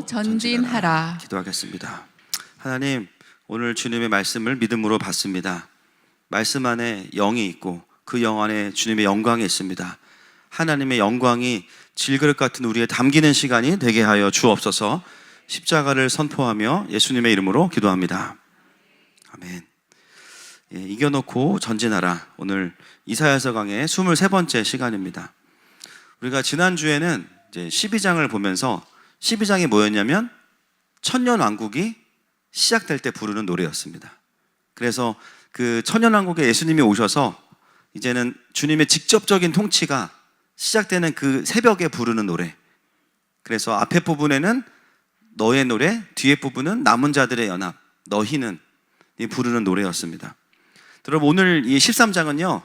전진하라. 기도하겠습니다. 하나님, 오늘 주님의 말씀을 믿음으로 받습니다. 말씀 안에 영이 있고 그 영 안에 주님의 영광이 있습니다. 하나님의 영광이 질그릇 같은 우리에 담기는 시간이 되게 하여 주옵소서. 십자가를 선포하며 예수님의 이름으로 기도합니다. 아멘. 예, 이겨놓고 전진하라. 오늘 이사야서 강의 23번째 시간입니다. 우리가 지난주에는 이제 12장을 보면서 12장이 뭐였냐면 천년왕국이 시작될 때 부르는 노래였습니다. 그래서 그 천년왕국에 예수님이 오셔서 이제는 주님의 직접적인 통치가 시작되는 그 새벽에 부르는 노래. 그래서 앞에 부분에는 너의 노래, 뒤에 부분은 남은 자들의 연합, 너희는 부르는 노래였습니다. 여러분, 오늘 이 13장은요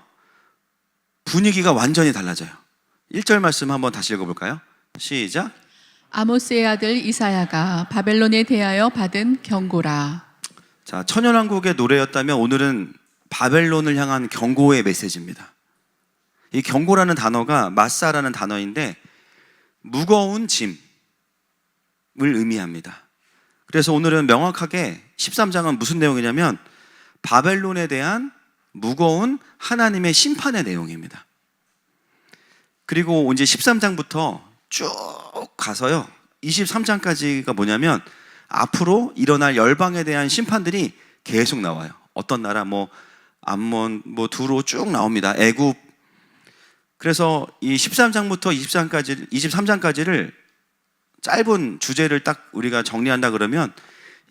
분위기가 완전히 달라져요. 1절 말씀 한번 다시 읽어볼까요? 시작. 아모스의 아들 이사야가 바벨론에 대하여 받은 경고라. 자, 천연왕국의 노래였다면 오늘은 바벨론을 향한 경고의 메시지입니다. 이 경고라는 단어가 마사라는 단어인데 무거운 짐을 의미합니다. 그래서 오늘은 명확하게 13장은 무슨 내용이냐면 바벨론에 대한 무거운 하나님의 심판의 내용입니다. 그리고 이제 13장부터 쭉 가서요 23장까지가 뭐냐면 앞으로 일어날 열방에 대한 심판들이 계속 나와요. 어떤 나라, 암몬, 두로 쭉 나옵니다. 애굽. 그래서 이 13장부터 23장까지를 짧은 주제를 딱 우리가 정리한다 그러면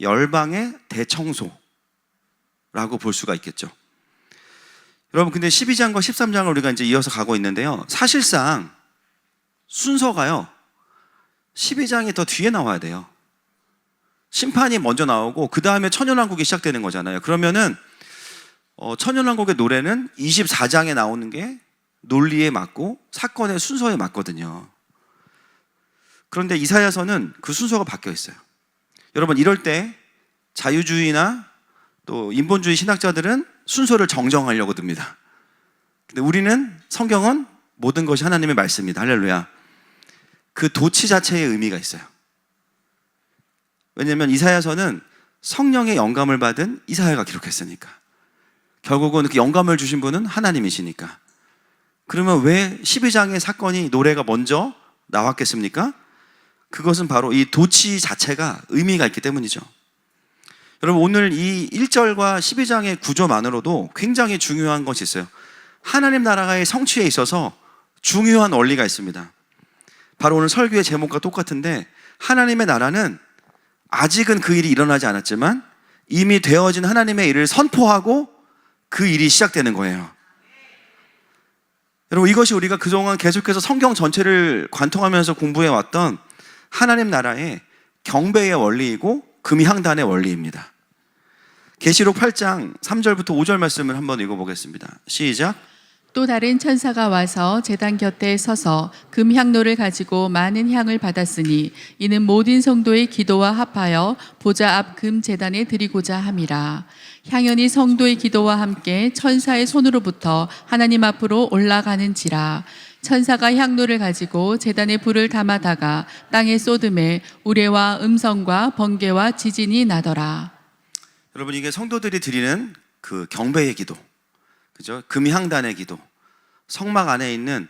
열방의 대청소라고 볼 수가 있겠죠. 여러분, 근데 12장과 13장을 우리가 이제 이어서 가고 있는데요. 사실상 순서가요 12장이 더 뒤에 나와야 돼요. 심판이 먼저 나오고 그 다음에 천년왕국이 시작되는 거잖아요. 그러면은 천년왕국의 노래는 24장에 나오는 게 논리에 맞고 사건의 순서에 맞거든요. 그런데 이사야서는 그 순서가 바뀌어 있어요. 여러분, 이럴 때 자유주의나 또 인본주의 신학자들은 순서를 정정하려고 듭니다. 근데 우리는 성경은 모든 것이 하나님의 말씀입니다. 할렐루야. 그 도치 자체의 의미가 있어요. 왜냐하면 이사야서는 성령의 영감을 받은 이사야가 기록했으니까. 결국은 그 영감을 주신 분은 하나님이시니까. 그러면 왜 12장의 사건이 노래가 먼저 나왔겠습니까? 그것은 바로 이 도치 자체가 의미가 있기 때문이죠. 여러분, 오늘 이 1절과 12장의 구조만으로도 굉장히 중요한 것이 있어요. 하나님 나라의 성취에 있어서 중요한 원리가 있습니다. 바로 오늘 설교의 제목과 똑같은데 하나님의 나라는 아직은 그 일이 일어나지 않았지만 이미 되어진 하나님의 일을 선포하고 그 일이 시작되는 거예요. 여러분, 이것이 우리가 그동안 계속해서 성경 전체를 관통하면서 공부해왔던 하나님 나라의 경배의 원리이고 금향단의 원리입니다. 계시록 8장 3절부터 5절 말씀을 한번 읽어보겠습니다. 시작. 또 다른 천사가 와서 제단 곁에 서서 금향로를 가지고 많은 향을 받았으니 이는 모든 성도의 기도와 합하여 보좌 앞 금 제단에 드리고자 함이라. 향연이 성도의 기도와 함께 천사의 손으로부터 하나님 앞으로 올라가는지라. 천사가 향로를 가지고 제단에 불을 담아다가 땅에 쏟음에 우레와 음성과 번개와 지진이 나더라. 여러분, 이게 성도들이 드리는 그 경배의 기도, 그죠? 금향단의 기도. 성막 안에 있는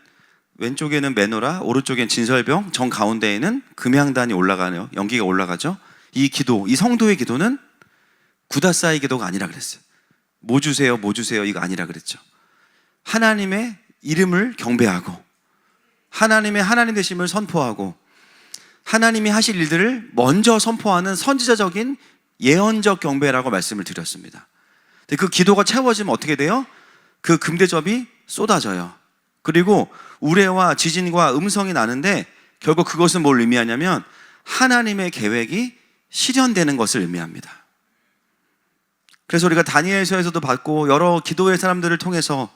왼쪽에는 메노라, 오른쪽엔 진설병, 정 가운데에는 금향단이 올라가네요. 연기가 올라가죠. 이 기도, 이 성도의 기도는 구다사의 기도가 아니라 그랬어요. 뭐 주세요, 뭐 주세요, 이거 아니라 그랬죠. 하나님의 이름을 경배하고 하나님의 하나님 되심을 선포하고 하나님이 하실 일들을 먼저 선포하는 선지자적인 예언적 경배라고 말씀을 드렸습니다. 근데 그 기도가 채워지면 어떻게 돼요? 그 금대접이 쏟아져요. 그리고 우레와 지진과 음성이 나는데 결국 그것은 뭘 의미하냐면 하나님의 계획이 실현되는 것을 의미합니다. 그래서 우리가 다니엘서에서도 봤고 여러 기도의 사람들을 통해서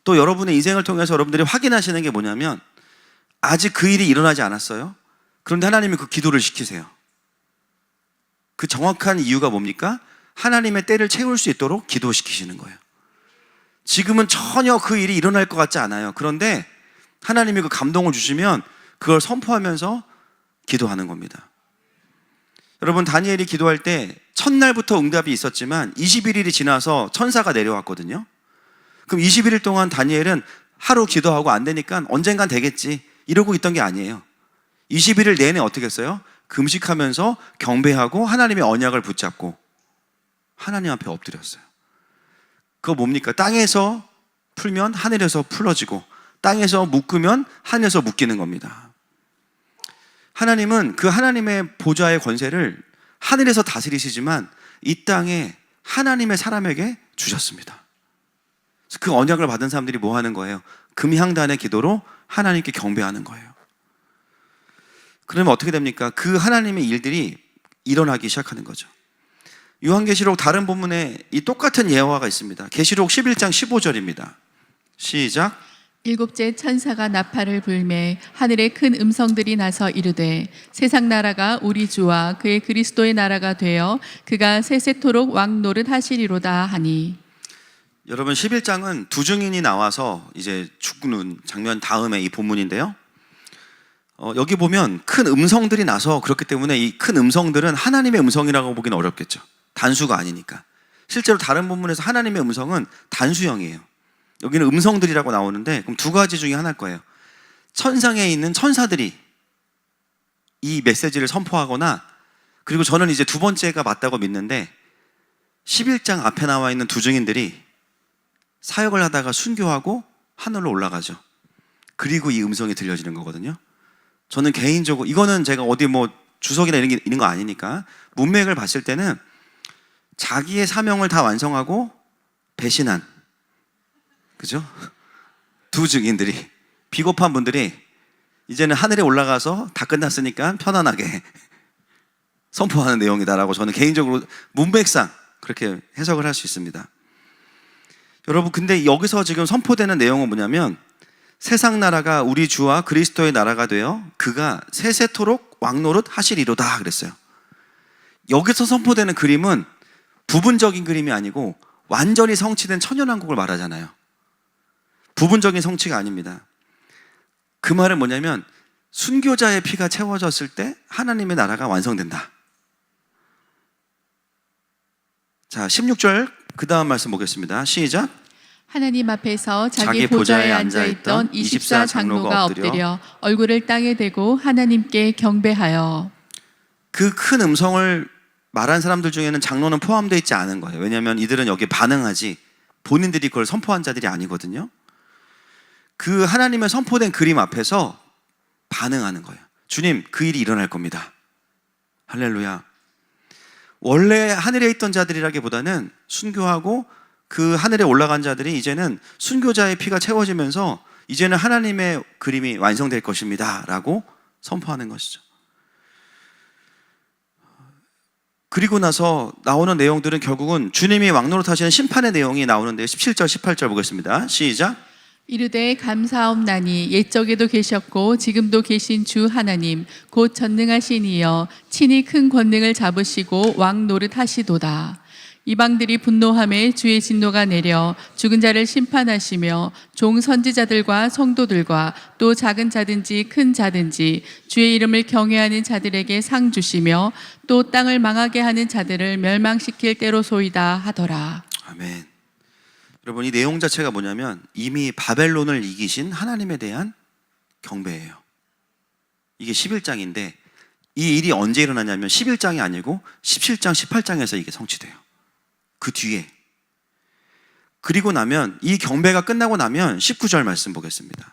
또 여러분의 인생을 통해서 여러분들이 확인하시는 게 뭐냐면 아직 그 일이 일어나지 않았어요. 그런데 하나님이 그 기도를 시키세요. 그 정확한 이유가 뭡니까? 하나님의 때를 채울 수 있도록 기도시키시는 거예요. 지금은 전혀 그 일이 일어날 것 같지 않아요. 그런데 하나님이 그 감동을 주시면 그걸 선포하면서 기도하는 겁니다. 여러분, 다니엘이 기도할 때 첫날부터 응답이 있었지만 21일이 지나서 천사가 내려왔거든요. 그럼 21일 동안 다니엘은 하루 기도하고 안 되니까 언젠간 되겠지 이러고 있던 게 아니에요. 21일 내내 어떻게 했어요? 금식하면서 경배하고 하나님의 언약을 붙잡고 하나님 앞에 엎드렸어요. 그거 뭡니까? 땅에서 풀면 하늘에서 풀어지고 땅에서 묶으면 하늘에서 묶이는 겁니다. 하나님은 그 하나님의 보좌의 권세를 하늘에서 다스리시지만 이 땅에 하나님의 사람에게 주셨습니다. 그 언약을 받은 사람들이 뭐 하는 거예요? 금향단의 기도로 하나님께 경배하는 거예요. 그러면 어떻게 됩니까? 그 하나님의 일들이 일어나기 시작하는 거죠. 요한계시록 다른 본문에 이 똑같은 예화가 있습니다. 계시록 11장 15절입니다. 시작. 일곱째 천사가 나팔을 불매 하늘에 큰 음성들이 나서 이르되 세상 나라가 우리 주와 그의 그리스도의 나라가 되어 그가 세세토록 왕노릇 하시리로다 하니. 여러분, 11장은 두 증인이 나와서 이제 죽는 장면 다음에 이 본문인데요. 여기 보면 큰 음성들이 나서 그렇기 때문에 이 큰 음성들은 하나님의 음성이라고 보기는 어렵겠죠. 단수가 아니니까. 실제로 다른 본문에서 하나님의 음성은 단수형이에요. 여기는 음성들이라고 나오는데 그럼 두 가지 중에 하나일 거예요. 천상에 있는 천사들이 이 메시지를 선포하거나, 그리고 저는 이제 두 번째가 맞다고 믿는데 11장 앞에 나와 있는 두 증인들이 사역을 하다가 순교하고 하늘로 올라가죠. 그리고 이 음성이 들려지는 거거든요. 저는 개인적으로, 이거는 제가 어디 뭐 주석이나 이런 게 있는 거 아니니까, 문맥을 봤을 때는 자기의 사명을 다 완성하고 배신한, 그죠? 두 증인들이, 비겁한 분들이 이제는 하늘에 올라가서 다 끝났으니까 편안하게 선포하는 내용이다라고 저는 개인적으로 문맥상 그렇게 해석을 할 수 있습니다. 여러분, 근데 여기서 지금 선포되는 내용은 뭐냐면 세상 나라가 우리 주와 그리스도의 나라가 되어 그가 세세토록 왕노릇 하시리로다 그랬어요. 여기서 선포되는 그림은 부분적인 그림이 아니고 완전히 성취된 천연왕국을 말하잖아요. 부분적인 성취가 아닙니다. 그 말은 뭐냐면 순교자의 피가 채워졌을 때 하나님의 나라가 완성된다. 자, 16절 그 다음 말씀 보겠습니다. 시작. 하나님 앞에서 자기 보좌에 앉아있던 24 장로가 엎드려 얼굴을 땅에 대고 하나님께 경배하여. 그 큰 음성을 말한 사람들 중에는 장로는 포함되어 있지 않은 거예요. 왜냐하면 이들은 여기에 반응하지 본인들이 그걸 선포한 자들이 아니거든요. 그 하나님의 선포된 그림 앞에서 반응하는 거예요. 주님, 그 일이 일어날 겁니다. 할렐루야. 원래 하늘에 있던 자들이라기보다는 순교하고 그 하늘에 올라간 자들이 이제는 순교자의 피가 채워지면서 이제는 하나님의 그림이 완성될 것입니다 라고 선포하는 것이죠. 그리고 나서 나오는 내용들은 결국은 주님이 왕노릇 하시는 심판의 내용이 나오는데 17절 18절 보겠습니다. 시작. 이르되 감사옵나니 옛적에도 계셨고 지금도 계신 주 하나님 곧 전능하신 이여 친히 큰 권능을 잡으시고 왕노릇 하시도다. 이방들이 분노함에 주의 진노가 내려 죽은 자를 심판하시며 종 선지자들과 성도들과 또 작은 자든지 큰 자든지 주의 이름을 경외하는 자들에게 상 주시며 또 땅을 망하게 하는 자들을 멸망시킬 때로소이다 하더라. 아멘. 여러분, 이 내용 자체가 뭐냐면 이미 바벨론을 이기신 하나님에 대한 경배예요. 이게 11장인데 이 일이 언제 일어나냐면 11장이 아니고 17장 18장에서 이게 성취돼요. 그 뒤에. 그리고 나면 이 경배가 끝나고 나면 19절 말씀 보겠습니다.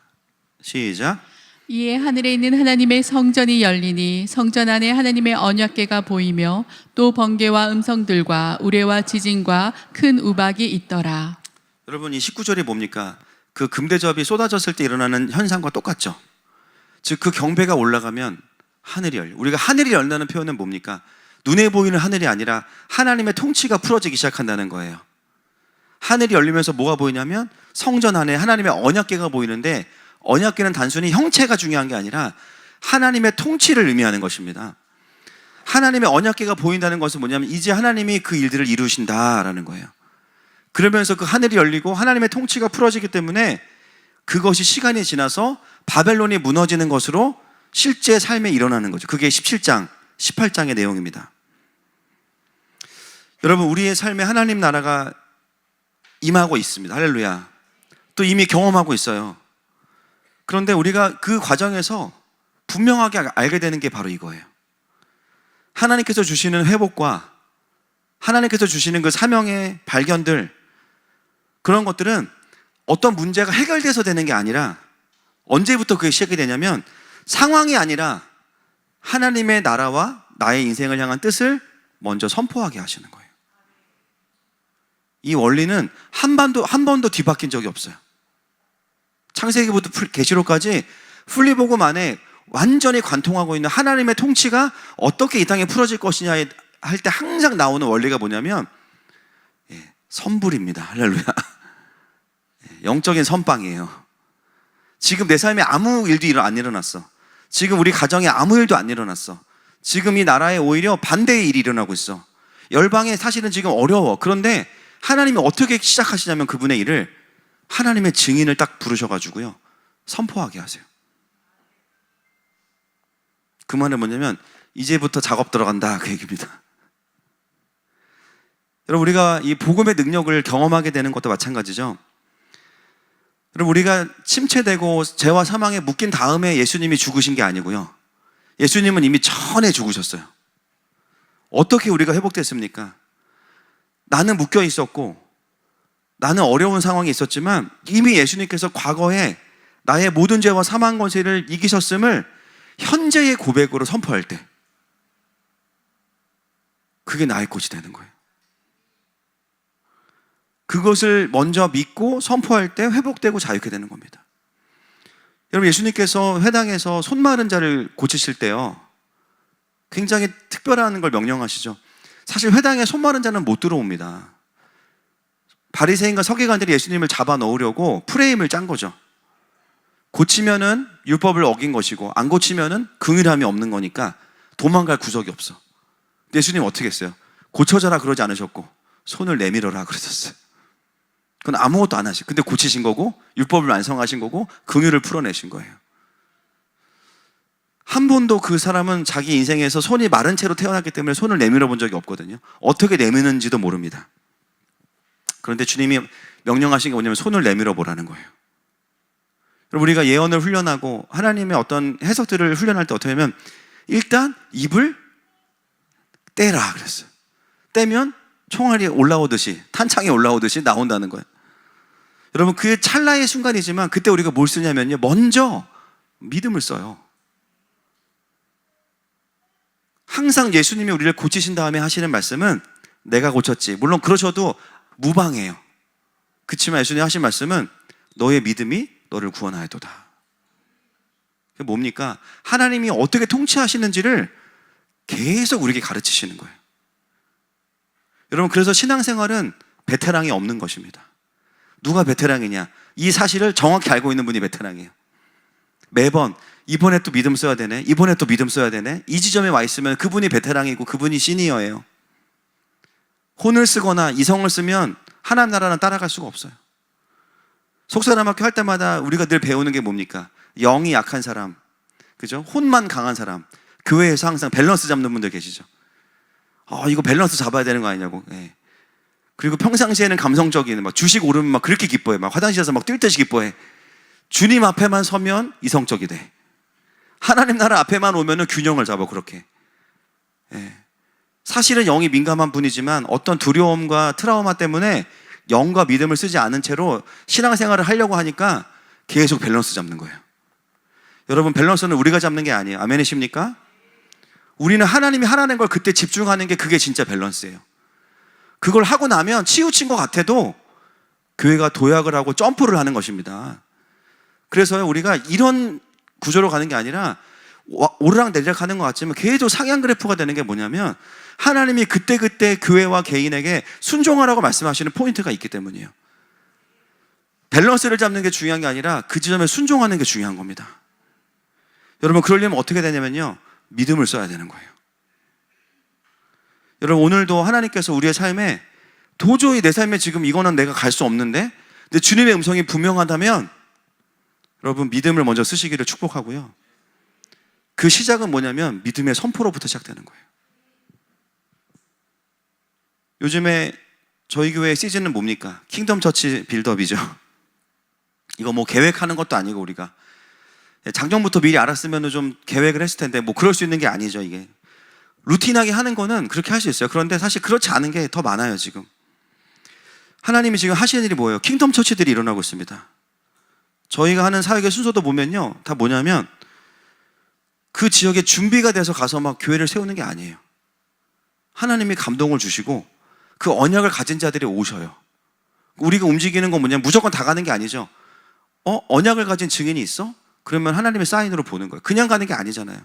시작. 이에 하늘에 있는 하나님의 성전이 열리니 성전 안에 하나님의 언약궤가 보이며 또 번개와 음성들과 우레와 지진과 큰 우박이 있더라. 여러분, 이 19절이 뭡니까? 그 금대접이 쏟아졌을 때 일어나는 현상과 똑같죠. 즉 그 경배가 올라가면 하늘이 열려. 우리가 하늘이 열린다는 표현은 뭡니까? 눈에 보이는 하늘이 아니라 하나님의 통치가 풀어지기 시작한다는 거예요. 하늘이 열리면서 뭐가 보이냐면 성전 안에 하나님의 언약궤가 보이는데, 언약궤는 단순히 형체가 중요한 게 아니라 하나님의 통치를 의미하는 것입니다. 하나님의 언약궤가 보인다는 것은 뭐냐면 이제 하나님이 그 일들을 이루신다라는 거예요. 그러면서 그 하늘이 열리고 하나님의 통치가 풀어지기 때문에 그것이 시간이 지나서 바벨론이 무너지는 것으로 실제 삶에 일어나는 거죠. 그게 17장, 18장의 내용입니다. 여러분, 우리의 삶에 하나님 나라가 임하고 있습니다. 할렐루야. 또 이미 경험하고 있어요. 그런데 우리가 그 과정에서 분명하게 알게 되는 게 바로 이거예요. 하나님께서 주시는 회복과 하나님께서 주시는 그 사명의 발견들, 그런 것들은 어떤 문제가 해결돼서 되는 게 아니라 언제부터 그게 시작이 되냐면 상황이 아니라 하나님의 나라와 나의 인생을 향한 뜻을 먼저 선포하게 하시는 거예요. 이 원리는 한 번도 뒤바뀐 적이 없어요. 창세기부터 계시록까지 풀리복음 안에 완전히 관통하고 있는 하나님의 통치가 어떻게 이 땅에 풀어질 것이냐 할 때 항상 나오는 원리가 뭐냐면 선불입니다. 할렐루야. 영적인 선빵이에요. 지금 내 삶에 아무 일도 안 일어났어. 지금 우리 가정에 아무 일도 안 일어났어. 지금 이 나라에 오히려 반대의 일이 일어나고 있어. 열방에 사실은 지금 어려워. 그런데 하나님이 어떻게 시작하시냐면 그분의 일을 하나님의 증인을 딱 부르셔가지고요, 선포하게 하세요. 그 말은 뭐냐면 이제부터 작업 들어간다, 그 얘기입니다. 여러분, 우리가 이 복음의 능력을 경험하게 되는 것도 마찬가지죠. 여러분, 우리가 침체되고 죄와 사망에 묶인 다음에 예수님이 죽으신 게 아니고요, 예수님은 이미 전에 죽으셨어요. 어떻게 우리가 회복됐습니까? 나는 묶여 있었고 나는 어려운 상황이 있었지만 이미 예수님께서 과거에 나의 모든 죄와 사망 권세를 이기셨음을 현재의 고백으로 선포할 때 그게 나의 것이 되는 거예요. 그것을 먼저 믿고 선포할 때 회복되고 자유케 되는 겁니다. 여러분, 예수님께서 회당에서 손 마른 자를 고치실 때요, 굉장히 특별한 걸 명령하시죠. 사실 회당에 손 마른 자는 못 들어옵니다. 바리새인과 서기관들이 예수님을 잡아 넣으려고 프레임을 짠 거죠. 고치면은 율법을 어긴 것이고 안 고치면은 긍휼함이 없는 거니까 도망갈 구석이 없어. 예수님 어떻게 했어요? 고쳐져라 그러지 않으셨고 손을 내밀어라 그러셨어요. 그건 아무것도 안 하시고, 근데 고치신 거고 율법을 완성하신 거고 긍휼을 풀어내신 거예요. 한 번도 그 사람은 자기 인생에서 손이 마른 채로 태어났기 때문에 손을 내밀어 본 적이 없거든요. 어떻게 내미는지도 모릅니다. 그런데 주님이 명령하신 게 뭐냐면 손을 내밀어 보라는 거예요. 우리가 예언을 훈련하고 하나님의 어떤 해석들을 훈련할 때 어떻게 하면 일단 입을 떼라 그랬어요. 떼면 총알이 올라오듯이, 탄창이 올라오듯이 나온다는 거예요. 여러분, 그 찰나의 순간이지만 그때 우리가 뭘 쓰냐면요, 먼저 믿음을 써요. 항상 예수님이 우리를 고치신 다음에 하시는 말씀은 내가 고쳤지. 물론 그러셔도 무방해요. 그렇지만 예수님 하신 말씀은 너의 믿음이 너를 구원하였도다. 그게 뭡니까? 하나님이 어떻게 통치하시는지를 계속 우리에게 가르치시는 거예요. 여러분, 그래서 신앙생활은 베테랑이 없는 것입니다. 누가 베테랑이냐? 이 사실을 정확히 알고 있는 분이 베테랑이에요. 매번 이번에 또 믿음 써야 되네, 이번에 또 믿음 써야 되네, 이 지점에 와 있으면 그분이 베테랑이고 그분이 시니어예요. 혼을 쓰거나 이성을 쓰면 하나님 나라는 따라갈 수가 없어요. 속사람학교 할 때마다 우리가 늘 배우는 게 뭡니까? 영이 약한 사람, 그죠? 혼만 강한 사람, 교회에서 항상 밸런스 잡는 분들 계시죠. 이거 밸런스 잡아야 되는 거 아니냐고. 예. 그리고 평상시에는 감성적인, 막 주식 오르면 막 그렇게 기뻐해. 막 화장실에서 막 뛸 듯이 기뻐해. 주님 앞에만 서면 이성적이 돼. 하나님 나라 앞에만 오면은 균형을 잡아, 그렇게. 예. 사실은 영이 민감한 분이지만 어떤 두려움과 트라우마 때문에 영과 믿음을 쓰지 않은 채로 신앙생활을 하려고 하니까 계속 밸런스 잡는 거예요. 여러분, 밸런스는 우리가 잡는 게 아니에요. 아멘이십니까? 우리는 하나님이 하라는 걸 그때 집중하는 게 그게 진짜 밸런스예요. 그걸 하고 나면 치우친 것 같아도 교회가 도약을 하고 점프를 하는 것입니다. 그래서 우리가 이런 구조로 가는 게 아니라 오르락 내리락 하는 것 같지만 계속 상향 그래프가 되는 게 뭐냐면 하나님이 그때그때 교회와 개인에게 순종하라고 말씀하시는 포인트가 있기 때문이에요. 밸런스를 잡는 게 중요한 게 아니라 그 지점에 순종하는 게 중요한 겁니다. 여러분, 그러려면 어떻게 되냐면요, 믿음을 써야 되는 거예요. 여러분, 오늘도 하나님께서 우리의 삶에 도저히 내 삶에 지금 이거는 내가 갈 수 없는데, 근데 주님의 음성이 분명하다면 여러분, 믿음을 먼저 쓰시기를 축복하고요. 그 시작은 뭐냐면 믿음의 선포로부터 시작되는 거예요. 요즘에 저희 교회 시즌은 뭡니까? 킹덤 처치 빌드업이죠. 이거 뭐 계획하는 것도 아니고 우리가 작년부터 미리 알았으면 좀 계획을 했을 텐데 뭐 그럴 수 있는 게 아니죠. 이게 루틴하게 하는 거는 그렇게 할 수 있어요. 그런데 사실 그렇지 않은 게 더 많아요. 지금 하나님이 지금 하시는 일이 뭐예요? 킹덤 처치들이 일어나고 있습니다. 저희가 하는 사역의 순서도 보면요, 다 뭐냐면 그 지역에 준비가 돼서 가서 막 교회를 세우는 게 아니에요. 하나님이 감동을 주시고 그 언약을 가진 자들이 오셔요. 우리가 움직이는 건 뭐냐면 무조건 다 가는 게 아니죠. 언약을 가진 증인이 있어? 그러면 하나님의 사인으로 보는 거예요. 그냥 가는 게 아니잖아요.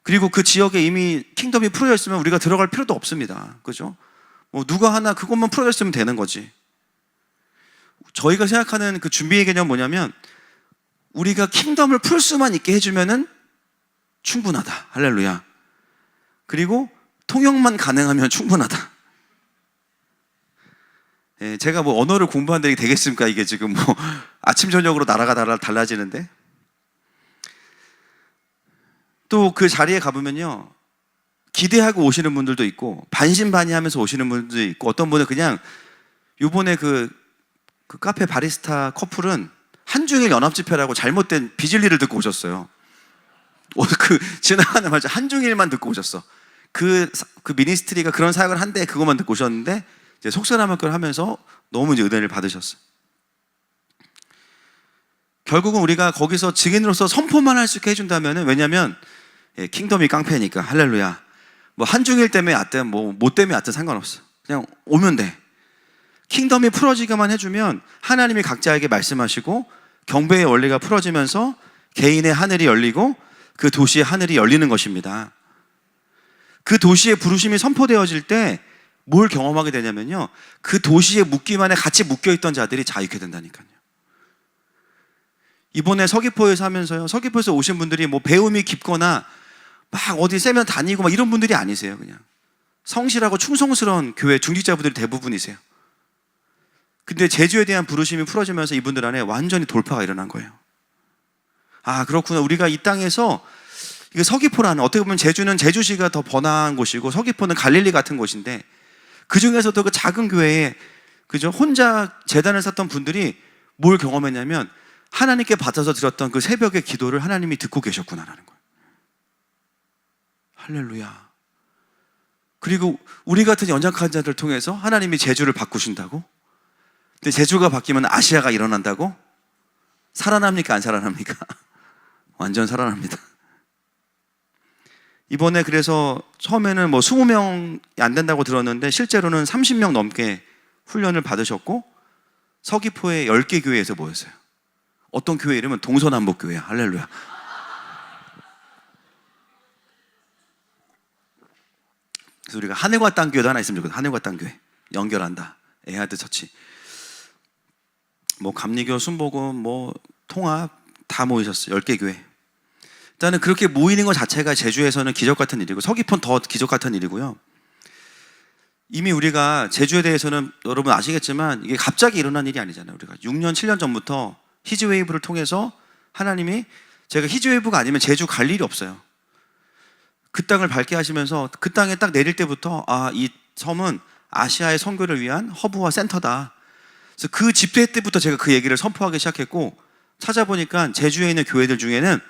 그리고 그 지역에 이미 킹덤이 풀어져 있으면 우리가 들어갈 필요도 없습니다. 그죠? 뭐 누가 하나 그것만 풀어져 있으면 되는 거지. 저희가 생각하는 그 준비의 개념은 뭐냐면 우리가 킹덤을 풀 수만 있게 해주면은 충분하다. 할렐루야. 그리고 통역만 가능하면 충분하다. 예, 제가 뭐 언어를 공부한다는 게 되겠습니까? 이게 지금 뭐 아침 저녁으로 나라가 달라지는데. 또 그 자리에 가보면요, 기대하고 오시는 분들도 있고 반신반의하면서 오시는 분들도 있고, 어떤 분은 그냥 요번에 그 카페 바리스타 커플은 한중일 연합집회라고 잘못된 비진리를 듣고 오셨어요. 지나가는 말자 한중일만 듣고 오셨어. 그 미니스트리가 그런 사역을 한대, 그것만 듣고 오셨는데 이제 속사람을 하면서 너무 이제 은혜를 받으셨어요. 결국은 우리가 거기서 증인으로서 선포만 할 수 있게 해준다면은, 왜냐면 킹덤이 깡패니까. 할렐루야. 뭐 한중일 때문에 왔든 뭐 때문에 왔든 상관없어. 그냥 오면 돼. 킹덤이 풀어지게만 해주면 하나님이 각자에게 말씀하시고 경배의 원리가 풀어지면서 개인의 하늘이 열리고 그 도시의 하늘이 열리는 것입니다. 그 도시의 부르심이 선포되어질 때 뭘 경험하게 되냐면요, 그 도시에 묶임 안에 같이 묶여있던 자들이 자유케 된다니까요. 이번에 서귀포에서 하면서요, 서귀포에서 오신 분들이 뭐 배움이 깊거나 막 어디 세면 다니고 막 이런 분들이 아니세요. 그냥 성실하고 충성스러운 교회 중직자분들이 대부분이세요. 근데 제주에 대한 부르심이 풀어지면서 이분들 안에 완전히 돌파가 일어난 거예요. 아, 그렇구나. 우리가 이 땅에서, 이게 서귀포라는, 어떻게 보면 제주는 제주시가 더 번화한 곳이고 서귀포는 갈릴리 같은 곳인데, 그 중에서도 그 작은 교회에, 그죠, 혼자 제단을 샀던 분들이 뭘 경험했냐면 하나님께 받아서 드렸던 그 새벽의 기도를 하나님이 듣고 계셨구나라는 거예요. 할렐루야. 그리고 우리 같은 연약한 자들을 통해서 하나님이 제주를 바꾸신다고? 근데 제주가 바뀌면 아시아가 일어난다고? 살아납니까? 안 살아납니까? 완전 살아납니다. 이번에 그래서 처음에는 뭐 20명이 안 된다고 들었는데 실제로는 30명 넘게 훈련을 받으셨고 서귀포의 10개 교회에서 모였어요. 어떤 교회 이름은 동서남북교회야. 할렐루야. 그래서 우리가 하늘과 땅 교회도 하나 있으면 좋겠다. 하늘과 땅 교회 연결한다. 에하드 처치. 뭐 감리교, 순복음, 뭐 통합 다 모이셨어요. 10개 교회. 일단은 그렇게 모이는 것 자체가 제주에서는 기적 같은 일이고 서귀포는 더 기적 같은 일이고요. 이미 우리가 제주에 대해서는 여러분 아시겠지만 이게 갑자기 일어난 일이 아니잖아요. 우리가 6년, 7년 전부터 히즈웨이브를 통해서 하나님이, 제가 히즈웨이브가 아니면 제주 갈 일이 없어요. 그 땅을 밝게 하시면서 그 땅에 딱 내릴 때부터 이 섬은 아시아의 선교를 위한 허브와 센터다. 그래서 그 집회 때부터 제가 그 얘기를 선포하기 시작했고, 찾아보니까 제주에 있는 교회들 중에는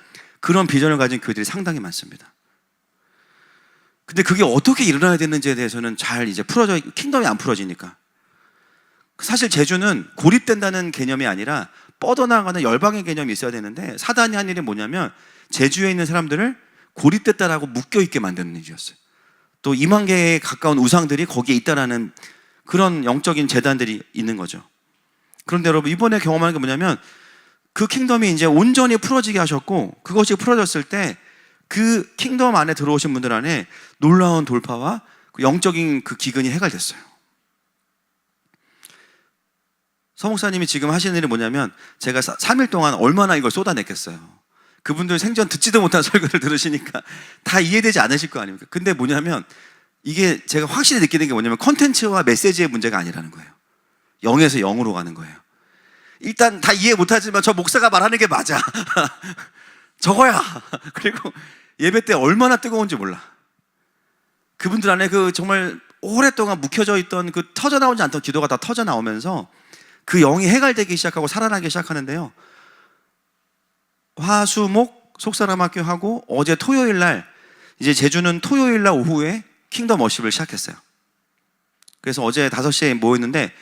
그런 비전을 가진 교회들이 상당히 많습니다. 근데 그게 어떻게 일어나야 되는지에 대해서는 잘 이제 킹덤이 안 풀어지니까. 사실 제주는 고립된다는 개념이 아니라 뻗어나가는 열방의 개념이 있어야 되는데, 사단이 한 일이 뭐냐면 제주에 있는 사람들을 고립됐다라고 묶여있게 만드는 일이었어요. 또 2만 개에 가까운 우상들이 거기에 있다라는 그런 영적인 재단들이 있는 거죠. 그런데 여러분, 이번에 경험하는 게 뭐냐면 그 킹덤이 이제 온전히 풀어지게 하셨고, 그것이 풀어졌을 때 그 킹덤 안에 들어오신 분들 안에 놀라운 돌파와 그 영적인 그 기근이 해결됐어요. 서목사님이 지금 하시는 일이 뭐냐면, 제가 3일 동안 얼마나 이걸 쏟아냈겠어요. 그분들 생전 듣지도 못한 설교를 들으시니까 다 이해되지 않으실 거 아닙니까? 근데 뭐냐면 이게 제가 확실히 느끼는 게 뭐냐면 컨텐츠와 메시지의 문제가 아니라는 거예요. 영에서 영으로 가는 거예요. 일단 다 이해 못하지만 저 목사가 말하는 게 맞아. 저거야. 그리고 예배 때 얼마나 뜨거운지 몰라. 그분들 안에 그 정말 오랫동안 묵혀져 있던 그 터져나오지 않던 기도가 다 터져나오면서 그 영이 해갈되기 시작하고 살아나기 시작하는데요. 화, 수, 목 속사람학교 하고 어제 토요일 날, 이제 제주는 토요일 날 오후에 킹덤 워십을 시작했어요. 그래서 어제 5시에 모였는데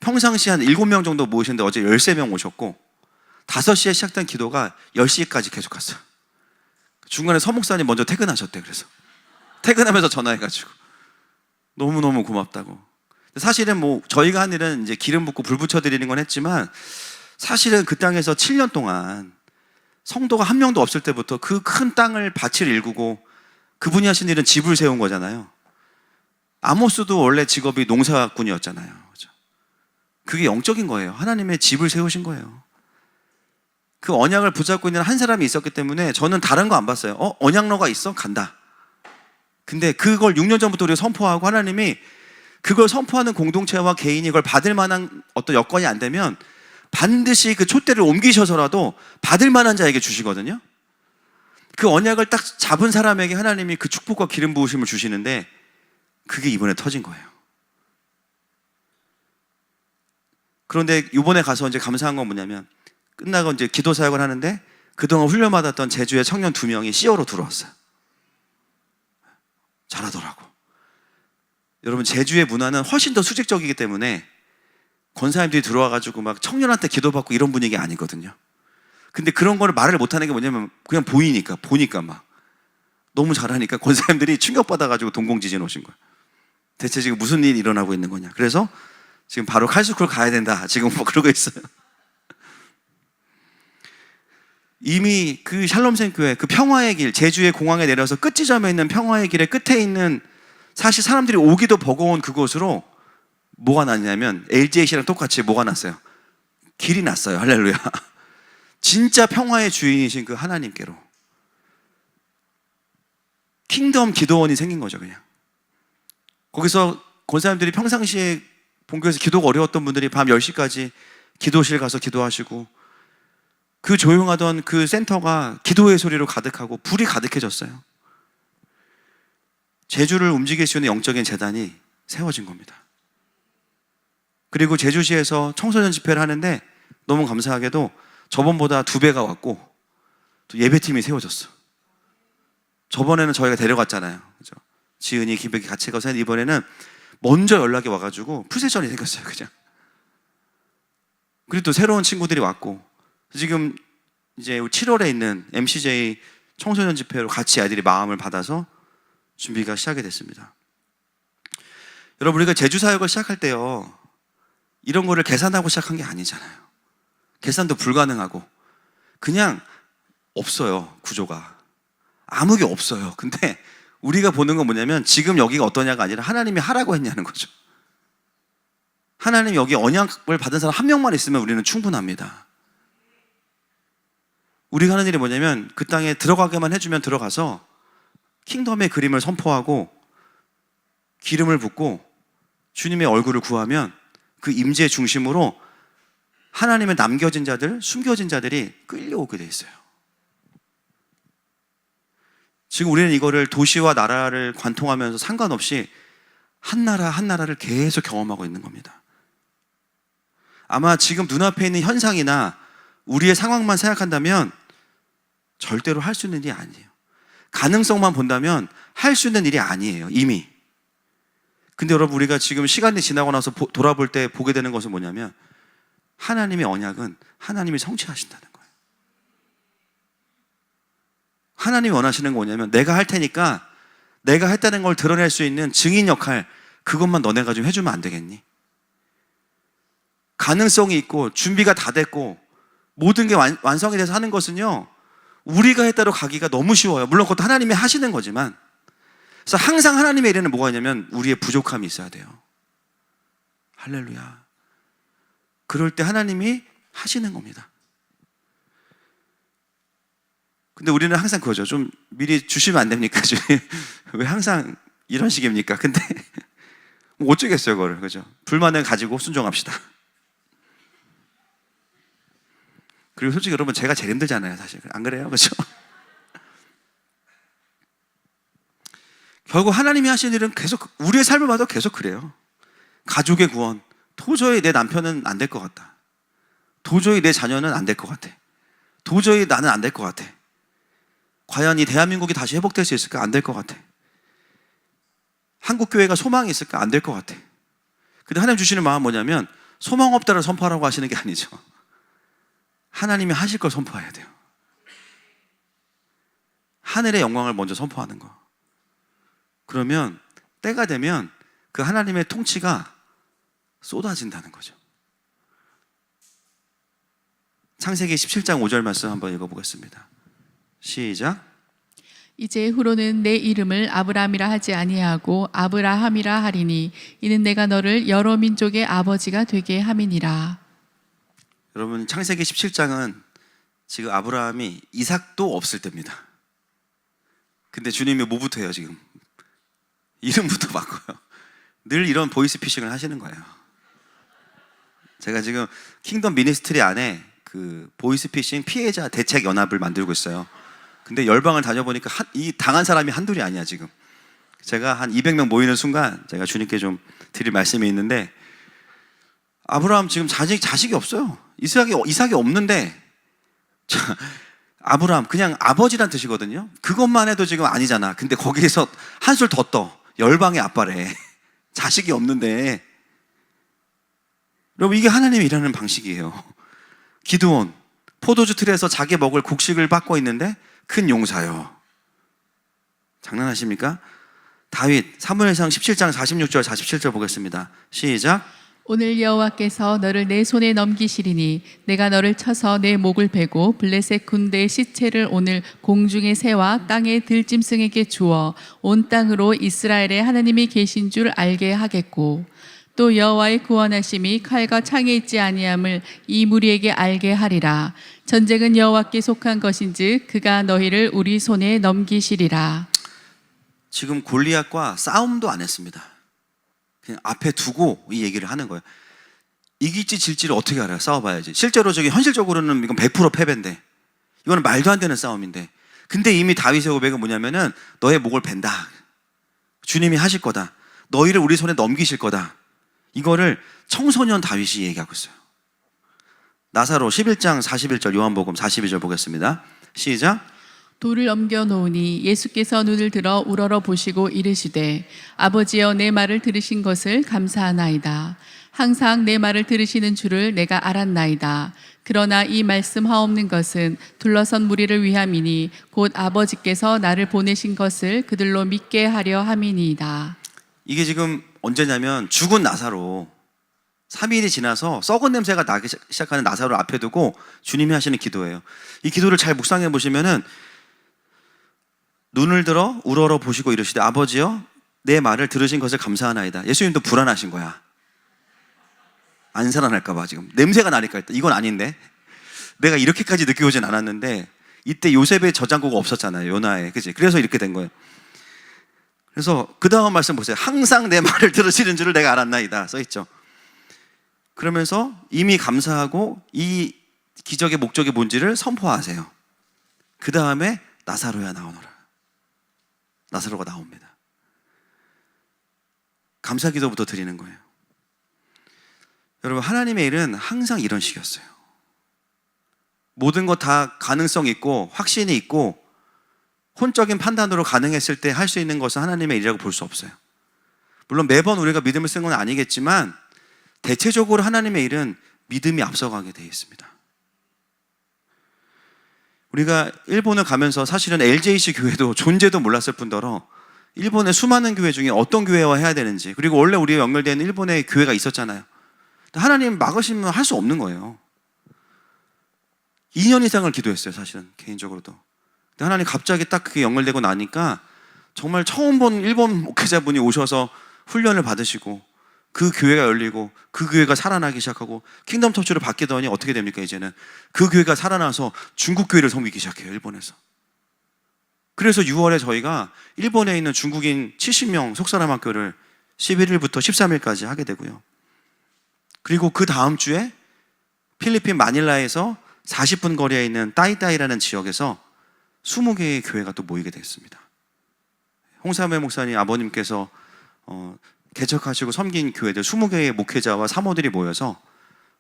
평상시 한 7명 정도 모이셨는데 어제 13명 오셨고 5시에 시작된 기도가 10시까지 계속 갔어요. 중간에 서목사님 먼저 퇴근하셨대. 그래서 퇴근하면서 전화해가지고 너무너무 고맙다고. 사실은 뭐 저희가 한 일은 이제 기름 붓고 불 붙여드리는 건 했지만 사실은 그 땅에서 7년 동안 성도가 한 명도 없을 때부터 그 큰 땅을 밭을 일구고 그분이 하신 일은 집을 세운 거잖아요. 아모스도 원래 직업이 농사꾼이었잖아요. 그죠? 그게 영적인 거예요. 하나님의 집을 세우신 거예요. 그 언약을 붙잡고 있는 한 사람이 있었기 때문에 저는 다른 거 안 봤어요. 언약러가 있어? 간다. 근데 그걸 6년 전부터 우리가 선포하고 하나님이 그걸 선포하는 공동체와 개인이 그걸 받을 만한 어떤 여건이 안 되면 반드시 그 촛대를 옮기셔서라도 받을 만한 자에게 주시거든요. 그 언약을 딱 잡은 사람에게 하나님이 그 축복과 기름 부으심을 주시는데 그게 이번에 터진 거예요. 그런데 이번에 가서 이제 감사한 건 뭐냐면 끝나고 이제 기도 사역을 하는데 그동안 훈련받았던 제주의 청년 2명이 CO로 들어왔어요. 잘하더라고. 여러분, 제주의 문화는 훨씬 더 수직적이기 때문에 권사님들이 들어와가지고 막 청년한테 기도받고 이런 분위기 아니거든요. 근데 그런 거를 말을 못하는 게 뭐냐면 그냥 보니까 막 너무 잘하니까 권사님들이 충격받아가지고 동공지진 오신 거예요. 대체 지금 무슨 일이 일어나고 있는 거냐. 그래서 지금 바로 칼스쿨 가야 된다. 지금 뭐 그러고 있어요. 이미 그 샬롬생교회, 그 평화의 길, 제주의 공항에 내려서 끝지점에 있는 평화의 길의 끝에 있는 사실 사람들이 오기도 버거운 그곳으로 뭐가 났냐면 LGH랑 똑같이 뭐가 났어요? 길이 났어요. 할렐루야. 진짜 평화의 주인이신 그 하나님께로 킹덤 기도원이 생긴 거죠. 그냥 거기서 권사님들이 평상시에 본교에서 기도가 어려웠던 분들이 밤 10시까지 기도실 가서 기도하시고 그 조용하던 그 센터가 기도의 소리로 가득하고 불이 가득해졌어요. 제주를 움직일 수 있는 영적인 재단이 세워진 겁니다. 그리고 제주시에서 청소년 집회를 하는데 너무 감사하게도 저번보다 2배가 왔고 또 예배팀이 세워졌어. 저번에는 저희가 데려갔잖아요. 그죠? 지은이, 기백이 같이 가서 이번에는 먼저 연락이 와가지고 풀세션이 생겼어요. 그냥. 그리고 또 새로운 친구들이 왔고 지금 이제 7월에 있는 MCJ 청소년 집회로 같이 아이들이 마음을 받아서 준비가 시작이 됐습니다. 여러분, 우리가 제주 사역을 시작할 때요, 이런 거를 계산하고 시작한 게 아니잖아요. 계산도 불가능하고 그냥 없어요. 구조가 아무 게 없어요. 근데 우리가 보는 건 뭐냐면 지금 여기가 어떠냐가 아니라 하나님이 하라고 했냐는 거죠. 하나님 여기 언약을 받은 사람 한 명만 있으면 우리는 충분합니다. 우리가 하는 일이 뭐냐면 그 땅에 들어가게만 해주면 들어가서 킹덤의 그림을 선포하고 기름을 붓고 주님의 얼굴을 구하면 그 임재 중심으로 하나님의 남겨진 자들, 숨겨진 자들이 끌려오게 돼 있어요. 지금 우리는 이거를 도시와 나라를 관통하면서 상관없이 한 나라 한 나라를 계속 경험하고 있는 겁니다. 아마 지금 눈앞에 있는 현상이나 우리의 상황만 생각한다면 절대로 할 수 있는 일이 아니에요. 가능성만 본다면 할 수 있는 일이 아니에요. 이미. 근데 여러분, 우리가 지금 시간이 지나고 나서 돌아볼 때 보게 되는 것은 뭐냐면 하나님의 언약은 하나님이 성취하신다는 거예요. 하나님이 원하시는 건 뭐냐면 내가 할 테니까 내가 했다는 걸 드러낼 수 있는 증인 역할, 그것만 너네가 좀 해주면 안 되겠니? 가능성이 있고 준비가 다 됐고 모든 게 완성이 돼서 하는 것은요, 우리가 했다로 가기가 너무 쉬워요. 물론 그것도 하나님이 하시는 거지만, 그래서 항상 하나님의 일에는 뭐가 있냐면 우리의 부족함이 있어야 돼요. 할렐루야. 그럴 때 하나님이 하시는 겁니다. 근데 우리는 항상 그거죠. 좀 미리 주시면 안 됩니까? 왜 항상 이런 식입니까? 근데 뭐 어쩌겠어요, 그거를. 그죠? 불만을 가지고 순종합시다. 그리고 솔직히 여러분, 제가 제일 힘들잖아요, 사실. 안 그래요? 그죠? 결국 하나님이 하신 일은 계속 우리의 삶을 봐도 계속 그래요. 가족의 구원, 도저히 내 남편은 안 될 것 같다. 도저히 내 자녀는 안 될 것 같아. 도저히 나는 안 될 것 같아. 과연 이 대한민국이 다시 회복될 수 있을까? 안 될 것 같아. 한국교회가 소망이 있을까? 안 될 것 같아. 근데 하나님 주시는 마음은 뭐냐면 소망 없다를 선포하라고 하시는 게 아니죠. 하나님이 하실 걸 선포해야 돼요. 하늘의 영광을 먼저 선포하는 거. 그러면 때가 되면 그 하나님의 통치가 쏟아진다는 거죠. 창세기 17장 5절 말씀 한번 읽어보겠습니다. 시작. 이제 후로는 내 이름을 아브람이라 하지 아니하고 아브라함이라 하리니 이는 내가 너를 여러 민족의 아버지가 되게 함이니라. 여러분, 창세기 17장은 지금 아브라함이 이삭도 없을 때입니다. 근데 주님이 뭐부터 해요? 지금 이름부터 바꿔요. 늘 이런 보이스피싱을 하시는 거예요. 제가 지금 킹덤 미니스트리 안에 그 보이스피싱 피해자 대책 연합을 만들고 있어요. 근데 열방을 다녀보니까 이 당한 사람이 한둘이 아니야. 지금 제가 한 200명 모이는 순간 제가 주님께 좀 드릴 말씀이 있는데, 아브라함 지금 자식이 없어요. 이삭이 없는데, 아브라함 그냥 아버지란 뜻이거든요. 그것만 해도 지금 아니잖아. 근데 거기에서 한술 더 떠. 열방의 아빠래. 자식이 없는데. 여러분, 이게 하나님이 일하는 방식이에요. 기드온 포도주 틀에서 자기 먹을 곡식을 빻고 있는데 큰 용사요. 장난하십니까? 다윗 사무엘상 17장 46절 47절 보겠습니다. 시작. 오늘 여호와께서 너를 내 손에 넘기시리니 내가 너를 쳐서 내 목을 베고 블레셋 군대의 시체를 오늘 공중의 새와 땅의 들짐승에게 주어 온 땅으로 이스라엘의 하나님이 계신 줄 알게 하겠고, 또 여호와의 구원하심이 칼과 창에 있지 아니함을 이 무리에게 알게 하리라. 전쟁은 여호와께 속한 것인즉 그가 너희를 우리 손에 넘기시리라. 지금 골리앗과 싸움도 안 했습니다. 그냥 앞에 두고 이 얘기를 하는 거예요. 이길지 질지를 어떻게 알아요? 싸워봐야지. 실제로 현실적으로는 이건 100% 패배인데, 이거는 말도 안 되는 싸움인데, 근데 이미 다윗의 고백은 뭐냐면은 너의 목을 벤다. 주님이 하실 거다. 너희를 우리 손에 넘기실 거다. 이거를 청소년 다윗이 얘기하고 있어요. 나사로 11장 41절, 요한복음 42절 보겠습니다. 시작. 돌을 옮겨 놓으니 예수께서 눈을 들어 우러러 보시고 이르시되 아버지여 내 말을 들으신 것을 감사하나이다. 항상 내 말을 들으시는 줄을 내가 알았나이다. 그러나 이 말씀하옵는 것은 둘러선 무리를 위함이니 곧 아버지께서 나를 보내신 것을 그들로 믿게 하려 함이니이다. 이게 지금 언제냐면 죽은 나사로 3일이 지나서 썩은 냄새가 나기 시작하는 나사로 앞에 두고 주님이 하시는 기도예요. 이 기도를 잘 묵상해 보시면은 눈을 들어 우러러 보시고 이르시되 아버지여 내 말을 들으신 것을 감사하나이다. 예수님도 불안하신 거야. 안 살아날까 봐. 지금 냄새가 나니까 이건 아닌데, 내가 이렇게까지 늦게 오진 않았는데 이때 요셉의 저장고가 없었잖아요. 요나에. 그치? 그래서 이렇게 된 거예요. 그래서 그 다음 말씀 보세요. 항상 내 말을 들으시는 줄을 내가 알았나이다 써있죠. 그러면서 이미 감사하고 이 기적의 목적이 뭔지를 선포하세요. 그 다음에 나사로야 나오너라. 나사로가 나옵니다. 감사 기도부터 드리는 거예요. 여러분, 하나님의 일은 항상 이런 식이었어요. 모든 것 다 가능성 있고 확신이 있고 혼적인 판단으로 가능했을 때 할 수 있는 것은 하나님의 일이라고 볼 수 없어요. 물론 매번 우리가 믿음을 쓰는 건 아니겠지만 대체적으로 하나님의 일은 믿음이 앞서가게 되어 있습니다. 우리가 일본을 가면서 사실은 LJC 교회도 존재도 몰랐을 뿐더러 일본의 수많은 교회 중에 어떤 교회와 해야 되는지, 그리고 원래 우리가 연결되는 일본의 교회가 있었잖아요. 하나님 막으시면 할 수 없는 거예요. 2년 이상을 기도했어요. 사실은 개인적으로도. 근데 하나님 갑자기 딱 그게 연결되고 나니까 정말 처음 본 일본 목회자분이 오셔서 훈련을 받으시고 그 교회가 열리고 그 교회가 살아나기 시작하고 킹덤 터치를 받게 되니 어떻게 됩니까? 이제는 그 교회가 살아나서 중국 교회를 섬기기 시작해요. 일본에서. 그래서 6월에 저희가 일본에 있는 중국인 70명 속사람 학교를 11일부터 13일까지 하게 되고요. 그리고 그 다음 주에 필리핀 마닐라에서 40분 거리에 있는 따이따이라는 지역에서 20개의 교회가 또 모이게 됐습니다. 홍삼회 목사님 아버님께서 개척하시고 섬긴 교회들 20개의 목회자와 사모들이 모여서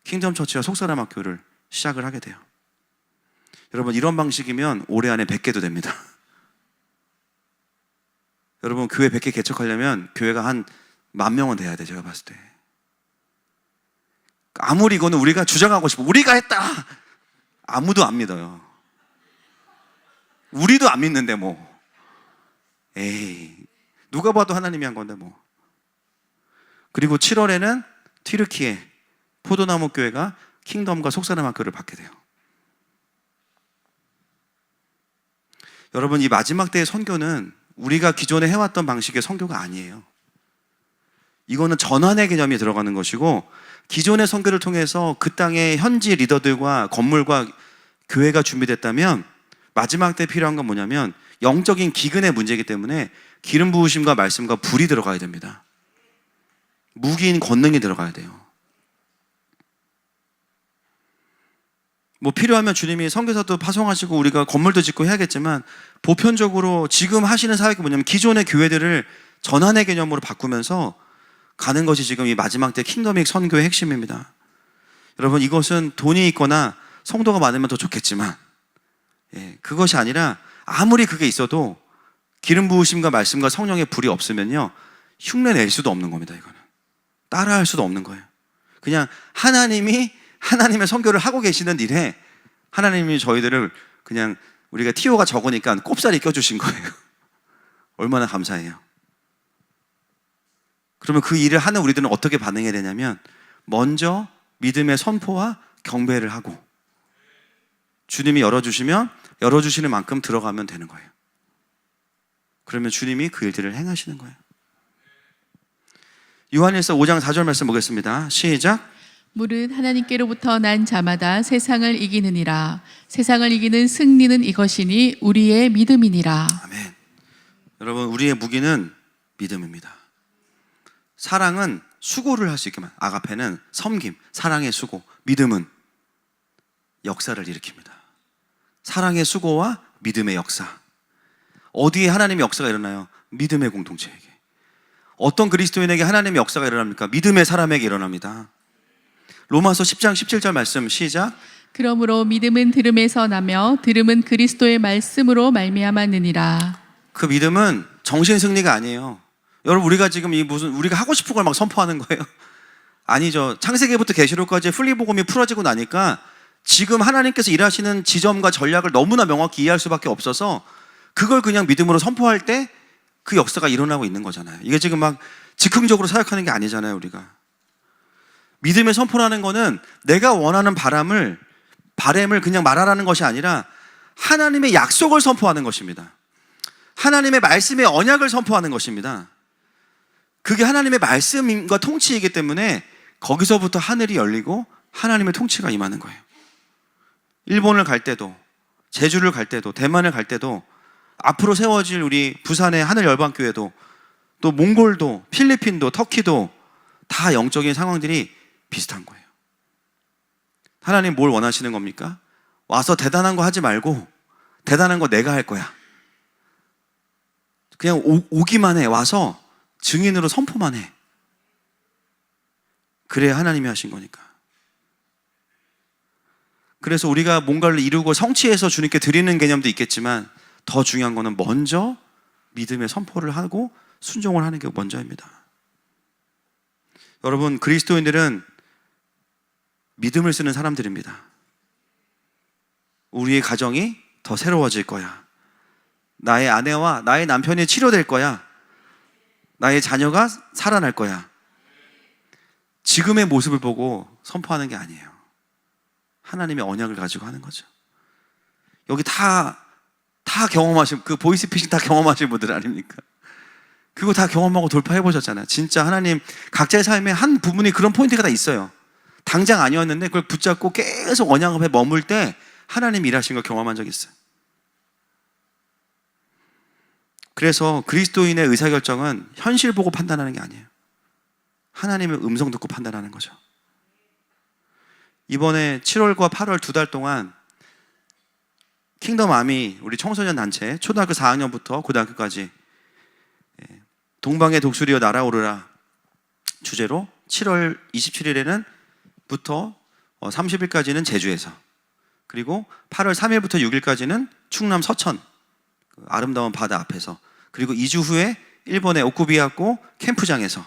킹덤처치와 속사람학교를 시작을 하게 돼요. 여러분, 이런 방식이면 올해 안에 100개도 됩니다. 여러분, 교회 100개 개척하려면 교회가 한 10,000명은 돼야 돼요. 제가 봤을 때. 아무리 이거는 우리가 주장하고 싶어, 우리가 했다, 아무도 안 믿어요. 우리도 안 믿는데 뭐. 에이, 누가 봐도 하나님이 한 건데 뭐. 그리고 7월에는 튀르키예 포도나무 교회가 킹덤과 속사람학교를 받게 돼요. 여러분, 이 마지막 때의 선교는 우리가 기존에 해왔던 방식의 선교가 아니에요. 이거는 전환의 개념이 들어가는 것이고, 기존의 선교를 통해서 그 땅의 현지 리더들과 건물과 교회가 준비됐다면 마지막 때 필요한 건 뭐냐면 영적인 기근의 문제이기 때문에 기름 부으심과 말씀과 불이 들어가야 됩니다. 무기인 권능이 들어가야 돼요. 뭐 필요하면 주님이 선교사도 파송하시고 우리가 건물도 짓고 해야겠지만, 보편적으로 지금 하시는 사역이 뭐냐면 기존의 교회들을 전환의 개념으로 바꾸면서 가는 것이 지금 이 마지막 때 킹덤익 선교의 핵심입니다. 여러분, 이것은 돈이 있거나 성도가 많으면 더 좋겠지만, 그것이 아니라 아무리 그게 있어도 기름 부으심과 말씀과 성령의 불이 없으면요, 흉내 낼 수도 없는 겁니다. 이거는 따라할 수도 없는 거예요. 그냥 하나님이 하나님의 선교를 하고 계시는 일에 하나님이 저희들을 그냥, 우리가 티오가 적으니까 꼽사리 껴주신 거예요. 얼마나 감사해요. 그러면 그 일을 하는 우리들은 어떻게 반응해야 되냐면, 먼저 믿음의 선포와 경배를 하고, 주님이 열어주시면 열어주시는 만큼 들어가면 되는 거예요. 그러면 주님이 그 일들을 행하시는 거예요. 요한일서 5장 4절 말씀 보겠습니다. 시작. 무릇 하나님께로부터 난 자마다 세상을 이기느니라. 세상을 이기는 승리는 이것이니 우리의 믿음이니라. 아멘. 여러분, 우리의 무기는 믿음입니다. 사랑은 수고를 할 수 있게만, 아가페는 섬김, 사랑의 수고, 믿음은 역사를 일으킵니다. 사랑의 수고와 믿음의 역사. 어디에 하나님의 역사가 일어나요? 믿음의 공동체에게. 어떤 그리스도인에게 하나님의 역사가 일어납니까? 믿음의 사람에게 일어납니다. 로마서 10장 17절 말씀 시작. 그러므로 믿음은 들음에서 나며 들음은 그리스도의 말씀으로 말미암았느니라. 그 믿음은 정신 승리가 아니에요. 여러분, 우리가 지금 우리가 하고 싶은 걸 막 선포하는 거예요? 아니죠. 창세기부터 계시록까지 풀리복음이 풀어지고 나니까 지금 하나님께서 일하시는 지점과 전략을 너무나 명확히 이해할 수밖에 없어서 그걸 그냥 믿음으로 선포할 때 그 역사가 일어나고 있는 거잖아요. 이게 지금 막 즉흥적으로 사역하는 게 아니잖아요. 우리가 믿음의 선포라는 거는 내가 원하는 바람을 그냥 말하라는 것이 아니라 하나님의 약속을 선포하는 것입니다. 하나님의 말씀의 언약을 선포하는 것입니다. 그게 하나님의 말씀과 통치이기 때문에 거기서부터 하늘이 열리고 하나님의 통치가 임하는 거예요. 일본을 갈 때도, 제주를 갈 때도, 대만을 갈 때도, 앞으로 세워질 우리 부산의 하늘열방교회도, 또 몽골도, 필리핀도, 터키도 다 영적인 상황들이 비슷한 거예요. 하나님 뭘 원하시는 겁니까? 와서 대단한 거 하지 말고 대단한 거 내가 할 거야. 그냥 오기만 해. 와서 증인으로 선포만 해. 그래야 하나님이 하신 거니까. 그래서 우리가 뭔가를 이루고 성취해서 주님께 드리는 개념도 있겠지만, 더 중요한 거는 먼저 믿음의 선포를 하고 순종을 하는 게 먼저입니다. 여러분, 그리스도인들은 믿음을 쓰는 사람들입니다. 우리의 가정이 더 새로워질 거야. 나의 아내와 나의 남편이 치료될 거야. 나의 자녀가 살아날 거야. 지금의 모습을 보고 선포하는 게 아니에요. 하나님의 언약을 가지고 하는 거죠. 여기 다 경험하신, 그 보이스피싱 다 경험하신 분들 아닙니까? 그거 다 경험하고 돌파해 보셨잖아요. 진짜 하나님 각자의 삶에 한 부분이 그런 포인트가 다 있어요. 당장 아니었는데 그걸 붙잡고 계속 언약 앞에 머물 때 하나님 일하신 걸 경험한 적이 있어요. 그래서 그리스도인의 의사결정은 현실 보고 판단하는 게 아니에요. 하나님의 음성 듣고 판단하는 거죠. 이번에 7월과 8월 2달 동안 킹덤 아미, 우리 청소년 단체, 초등학교 4학년부터 고등학교까지 동방의 독수리여 날아오르라 주제로 7월 27일에는 부터 30일까지는 제주에서, 그리고 8월 3일부터 6일까지는 충남 서천 그 아름다운 바다 앞에서, 그리고 2주 후에 일본의 오쿠비야코 캠프장에서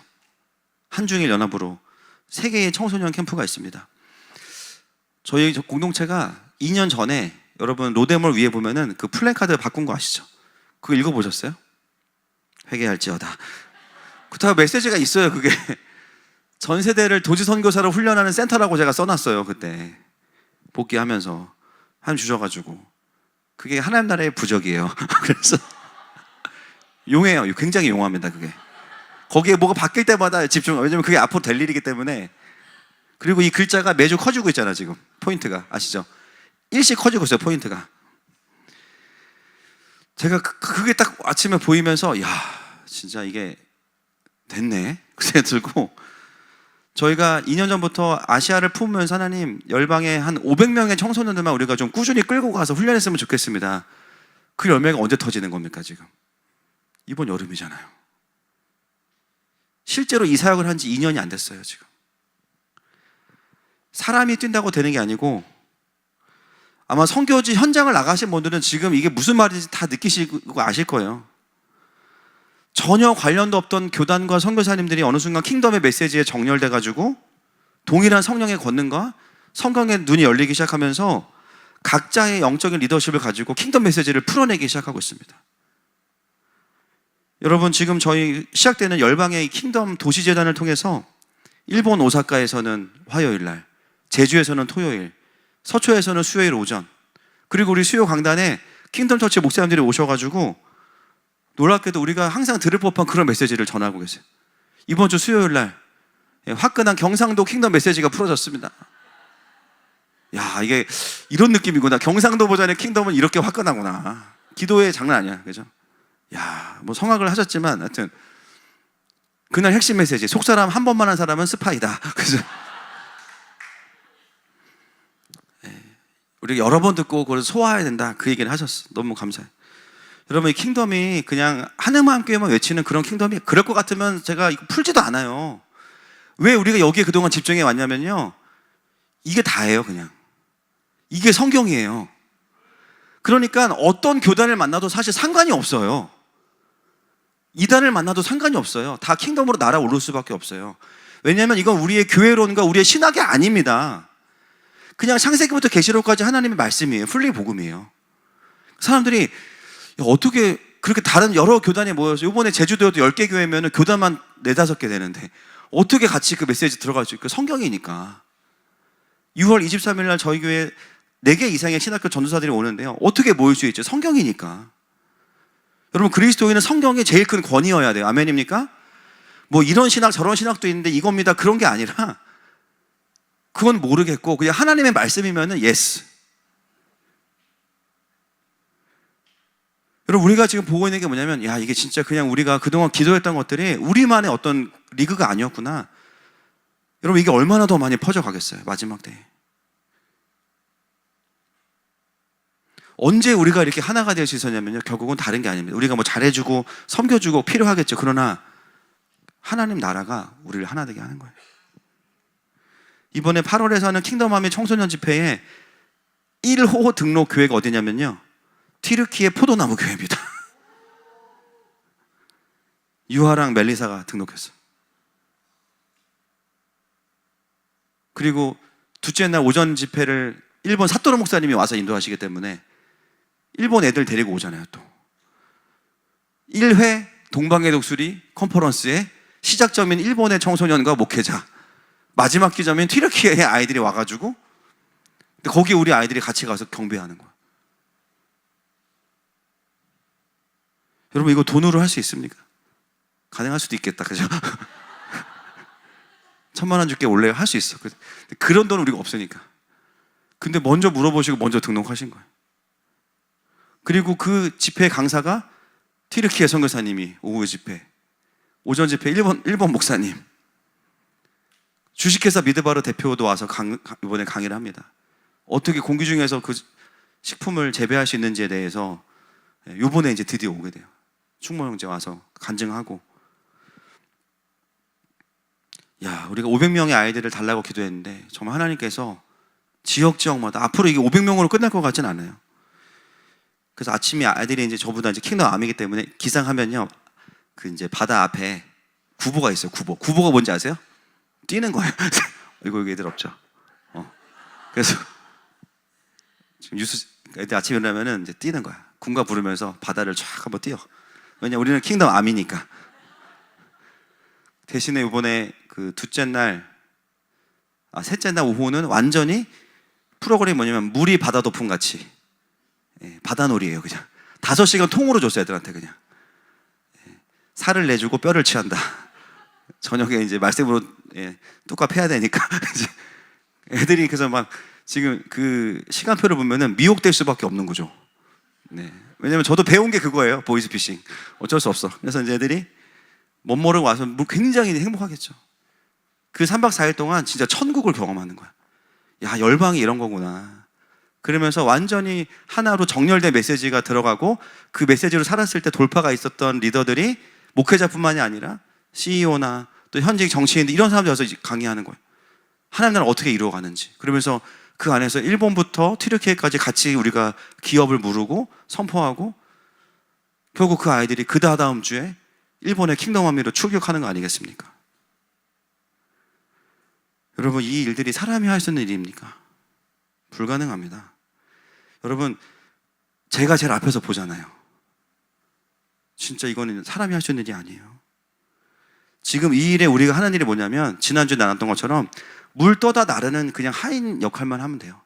한중일 연합으로 3개의 청소년 캠프가 있습니다. 저희 공동체가 2년 전에 여러분 로데몰 위에 보면은 그 플랜카드 바꾼 거 아시죠? 그거 읽어보셨어요? 회개할지어다. 그렇다고 메시지가 있어요. 그게 전 세대를 도지 선교사로 훈련하는 센터라고 제가 써놨어요. 그때 복귀하면서 하나님 주셔가지고 그게 하나님 나라의 부적이에요. 그래서 용해요. 굉장히 용합니다. 그게 거기에 뭐가 바뀔 때마다 집중. 왜냐면 그게 앞으로 될 일이기 때문에. 그리고 이 글자가 매주 커지고 있잖아. 지금 포인트가 아시죠? 일씩 커지고 있어요. 포인트가. 제가 그게 딱 아침에 보이면서 야 진짜 이게 됐네 그 생각이 들고, 저희가 2년 전부터 아시아를 품으면서 하나님 열방에 한 500명의 청소년들만 우리가 좀 꾸준히 끌고 가서 훈련했으면 좋겠습니다. 그 열매가 언제 터지는 겁니까? 지금 이번 여름이잖아요. 실제로 이 사역을 한 지 2년이 안 됐어요. 지금 사람이 뛴다고 되는 게 아니고, 아마 선교지 현장을 나가신 분들은 지금 이게 무슨 말인지 다 느끼시고 아실 거예요. 전혀 관련도 없던 교단과 선교사님들이 어느 순간 킹덤의 메시지에 정렬돼가지고 동일한 성령의 권능과 성경의 눈이 열리기 시작하면서 각자의 영적인 리더십을 가지고 킹덤 메시지를 풀어내기 시작하고 있습니다. 여러분 지금 저희 시작되는 열방의 킹덤 도시재단을 통해서 일본 오사카에서는 화요일날, 제주에서는 토요일, 서초에서는 수요일 오전, 그리고 우리 수요 강단에 킹덤 처치 목사님들이 오셔가지고 놀랍게도 우리가 항상 들을 법한 그런 메시지를 전하고 계세요. 이번 주 수요일날 화끈한 경상도 킹덤 메시지가 풀어졌습니다. 야 이게 이런 느낌이구나. 경상도 버전의 킹덤은 이렇게 화끈하구나. 기도의 장난 아니야. 그죠? 야, 뭐 성악을 하셨지만 하여튼 그날 핵심 메시지, 속사람 한 번만 한 사람은 스파이다. 그래서 우리가 여러 번 듣고 그걸 소화해야 된다 그 얘기를 하셨어. 너무 감사해요. 여러분 이 킹덤이 그냥 하늘만 함께만 외치는 그런 킹덤이 그럴 것 같으면 제가 이거 풀지도 않아요. 왜 우리가 여기에 그동안 집중해 왔냐면요, 이게 다예요. 그냥 이게 성경이에요. 그러니까 어떤 교단을 만나도 사실 상관이 없어요. 이단을 만나도 상관이 없어요. 다 킹덤으로 날아오를 수밖에 없어요. 왜냐하면 이건 우리의 교회론과 우리의 신학이 아닙니다. 그냥 창세기부터 계시록까지 하나님의 말씀이에요. 풀리 복음이에요. 사람들이 어떻게 그렇게 다른 여러 교단이 모여서, 이번에 제주도에도 10개 교회면 교단만 4, 5개 되는데 어떻게 같이 그 메시지 들어갈 수 있고, 성경이니까. 6월 23일 날 저희 교회 4개 이상의 신학교 전도사들이 오는데요, 어떻게 모일 수 있죠? 성경이니까. 여러분 그리스도인은 성경이 제일 큰 권위여야 돼요. 아멘입니까? 뭐 이런 신학 저런 신학도 있는데 이겁니다 그런 게 아니라, 그건 모르겠고 그냥 하나님의 말씀이면은 예스. 여러분 우리가 지금 보고 있는 게 뭐냐면, 야 이게 진짜 그냥 우리가 그동안 기도했던 것들이 우리만의 어떤 리그가 아니었구나. 여러분 이게 얼마나 더 많이 퍼져가겠어요. 마지막 때에 언제 우리가 이렇게 하나가 될 수 있었냐면요, 결국은 다른 게 아닙니다. 우리가 뭐 잘해주고 섬겨주고 필요하겠죠. 그러나 하나님 나라가 우리를 하나 되게 하는 거예요. 이번에 8월에 사는 킹덤아미 청소년 집회에 1호 등록 교회가 어디냐면요, 튀르키예 포도나무 교회입니다. 유아랑 멜리사가 등록했어요. 그리고 둘째 날 오전 집회를 일본 사토루 목사님이 와서 인도하시기 때문에 일본 애들 데리고 오잖아요. 또 1회 동방의 독수리 컨퍼런스의 시작점인 일본의 청소년과 목회자, 마지막 기점인 튀르키예의 아이들이 와가지고, 근데 거기에 우리 아이들이 같이 가서 경배하는 거야. 여러분 이거 돈으로 할 수 있습니까? 가능할 수도 있겠다. 그죠? 1,000만 원 줄게 원래 할 수 있어. 그런 돈 우리가 없으니까. 근데 먼저 물어보시고 먼저 등록하신 거예요. 그리고 그 집회 강사가 튀르키예 선교사님이 오후 집회, 오전 집회 일본 목사님, 주식회사 미드바르 대표도 와서 이번에 강의를 합니다. 어떻게 공기 중에서 그 식품을 재배할 수 있는지에 대해서 이번에 이제 드디어 오게 돼요. 충모 형제 와서 간증하고, 야, 우리가 500명의 아이들을 달라고 기도했는데 정말 하나님께서 지역마다 앞으로 이게 500명으로 끝날 것 같진 않아요. 그래서 아침에 아이들이 이제 저보다 이제 킹덤 아미이기 때문에 기상하면요, 그 이제 바다 앞에 구보가 있어요. 구보가 뭔지 아세요? 뛰는 거예요. 이거 애들 없죠. 그래서 지금 뉴스 애들 아침에 일어나면은 이제 뛰는 거야. 군가 부르면서 바다를 쫙 한번 뛰어. 왜냐, 우리는 킹덤 아미니까. 대신에 이번에 그 셋째 날 오후는 완전히 프로그램이 뭐냐면 물이 바다 도풍 같이, 바다놀이에요. 그냥 5시간 통으로 줬어요, 애들한테. 그냥 살을 내주고 뼈를 취한다. 저녁에 이제 말씀으로 뚜까 패야 되니까 이제 애들이 그래서 막 지금 그 시간표를 보면은 미혹될 수밖에 없는 거죠. 네. 왜냐면 저도 배운 게 그거예요. 보이스피싱. 어쩔 수 없어. 그래서 이제 애들이 멋 모르고 와서 굉장히 행복하겠죠. 그 3박 4일 동안 진짜 천국을 경험하는 거야. 야, 열방이 이런 거구나. 그러면서 완전히 하나로 정렬된 메시지가 들어가고, 그 메시지로 살았을 때 돌파가 있었던 리더들이 목회자뿐만이 아니라 CEO나 또 현직 정치인들, 이런 사람들 와서 강의하는 거예요. 하나님 나라를 어떻게 이루어가는지. 그러면서 그 안에서 일본부터 튀르키예까지 같이 우리가 기업을 무르고 선포하고, 결국 그 아이들이 그 다음 주에 일본의 킹덤 아미로 출격하는 거 아니겠습니까? 여러분, 이 일들이 사람이 할 수 있는 일입니까? 불가능합니다. 여러분, 제가 제일 앞에서 보잖아요. 진짜 이거는 사람이 할 수 있는 일이 아니에요. 지금 이 일에 우리가 하는 일이 뭐냐면, 지난주에 나눴던 것처럼 물 떠다 나르는 그냥 하인 역할만 하면 돼요.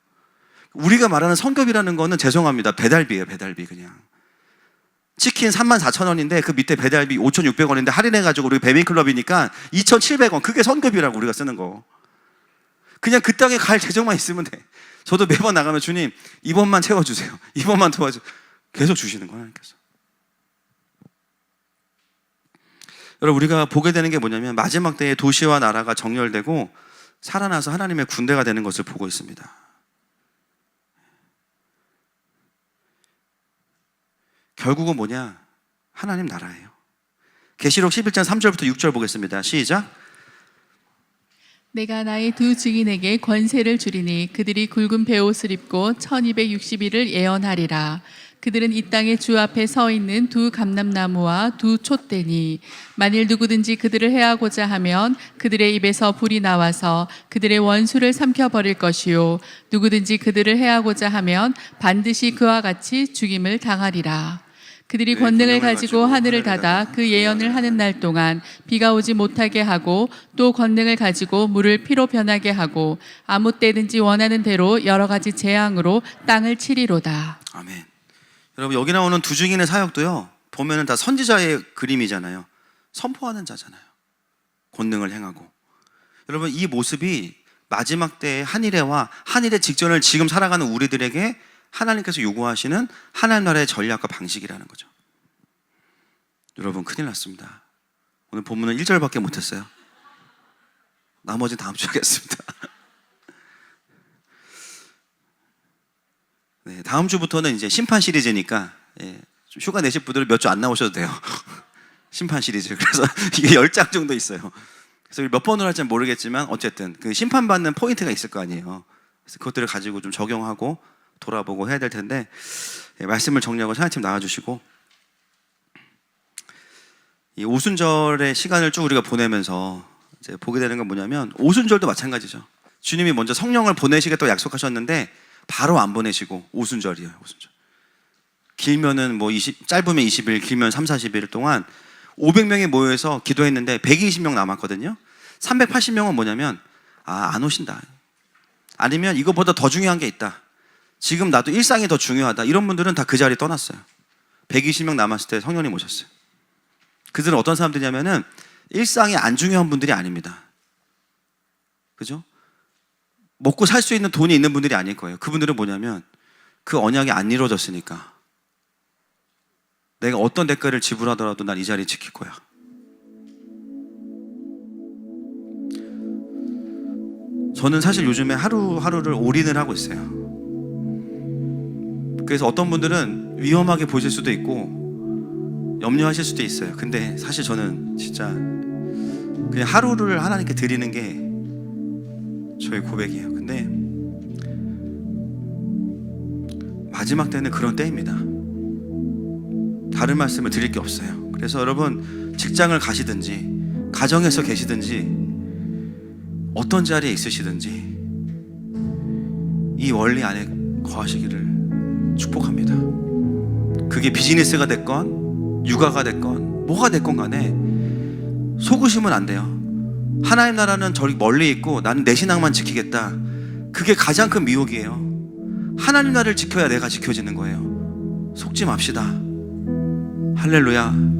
우리가 말하는 성급이라는 거는 죄송합니다, 배달비예요. 배달비. 그냥 치킨 34,000원인데 그 밑에 배달비 5,600원인데 할인해가지고 우리 배민클럽이니까 2,700원. 그게 성급이라고 우리가 쓰는 거. 그냥 그 땅에 갈 재정만 있으면 돼. 저도 매번 나가면 주님 이번만 채워주세요, 이번만 도와줘, 계속 주시는 거예요, 하나님께서. 여러분, 우리가 보게 되는 게 뭐냐면, 마지막 때에 도시와 나라가 정렬되고 살아나서 하나님의 군대가 되는 것을 보고 있습니다. 결국은 뭐냐? 하나님 나라예요. 계시록 11장 3절부터 6절 보겠습니다. 시작. 내가 나의 두 증인에게 권세를 주리니 그들이 굵은 베옷을 입고 1260일을 예언하리라. 그들은 이 땅의 주 앞에 서 있는 두 감람나무와 두 촛대니, 만일 누구든지 그들을 해하고자 하면 그들의 입에서 불이 나와서 그들의 원수를 삼켜버릴 것이요, 누구든지 그들을 해하고자 하면 반드시 그와 같이 죽임을 당하리라. 그들이 권능을 가지고 하늘을 닫아 그 예언을 하는 날 동안 비가 오지 못하게 하고, 또 권능을 가지고 물을 피로 변하게 하고, 아무 때든지 원하는 대로 여러 가지 재앙으로 땅을 치리로다. 아멘. 여러분, 여기 나오는 두 증인의 사역도요, 보면은 다 선지자의 그림이잖아요. 선포하는 자잖아요. 권능을 행하고. 여러분, 이 모습이 마지막 때의 한일회와 한일회 직전을 지금 살아가는 우리들에게 하나님께서 요구하시는 하나님 나라의 전략과 방식이라는 거죠. 여러분, 큰일 났습니다. 오늘 본문은 1절밖에 못했어요. 나머지는 다음 주에 하겠습니다. 네, 다음 주부터는 이제 심판 시리즈니까, 좀 휴가 내실 분들은 몇 주 안 나오셔도 돼요. 심판 시리즈. 그래서 이게 10장 정도 있어요. 그래서 몇 번을 할지는 모르겠지만 어쨌든 그 심판받는 포인트가 있을 거 아니에요. 그래서 그것들을 가지고 좀 적용하고 돌아보고 해야 될 텐데, 말씀을 정리하고 사회팀 나와주시고, 이 오순절의 시간을 쭉 우리가 보내면서 이제 보게 되는 건 뭐냐면, 오순절도 마찬가지죠. 주님이 먼저 성령을 보내시겠다고 약속하셨는데 바로 안 보내시고 오순절이에요. 오순절. 길면은 뭐 짧으면 20일, 길면 3, 40일 동안 500명이 모여서 기도했는데 120명 남았거든요. 380명은 뭐냐면, 안 오신다, 아니면 이거보다 더 중요한 게 있다, 지금 나도 일상이 더 중요하다, 이런 분들은 다 그 자리 떠났어요. 120명 남았을 때 성령님 오셨어요. 그들은 어떤 사람들이냐면은 일상이 안 중요한 분들이 아닙니다. 그죠? 먹고 살 수 있는 돈이 있는 분들이 아닐 거예요. 그분들은 뭐냐면, 그 언약이 안 이루어졌으니까 내가 어떤 대가를 지불하더라도 난 이 자리 지킬 거야. 저는 사실 요즘에 하루하루를 올인을 하고 있어요. 그래서 어떤 분들은 위험하게 보실 수도 있고 염려하실 수도 있어요. 근데 사실 저는 진짜 그냥 하루를 하나님께 드리는 게 저의 고백이에요. 근데 마지막 때는 그런 때입니다. 다른 말씀을 드릴 게 없어요. 그래서 여러분, 직장을 가시든지 가정에서 계시든지 어떤 자리에 있으시든지 이 원리 안에 거하시기를 축복합니다. 그게 비즈니스가 됐건 육아가 됐건 뭐가 됐건 간에 속으시면 안 돼요. 하나님 나라는 저기 멀리 있고 나는 내 신앙만 지키겠다. 그게 가장 큰 미혹이에요. 하나님 나라를 지켜야 내가 지켜지는 거예요. 속지 맙시다. 할렐루야.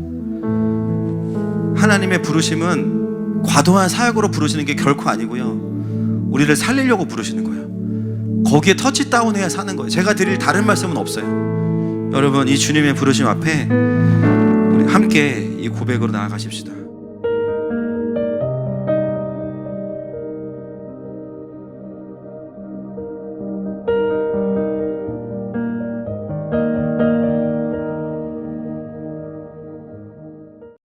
하나님의 부르심은 과도한 사역으로 부르시는 게 결코 아니고요, 우리를 살리려고 부르시는 거예요. 거기에 터치다운해야 사는 거예요. 제가 드릴 다른 말씀은 없어요. 여러분, 이 주님의 부르심 앞에 우리 함께 이 고백으로 나아가십시다.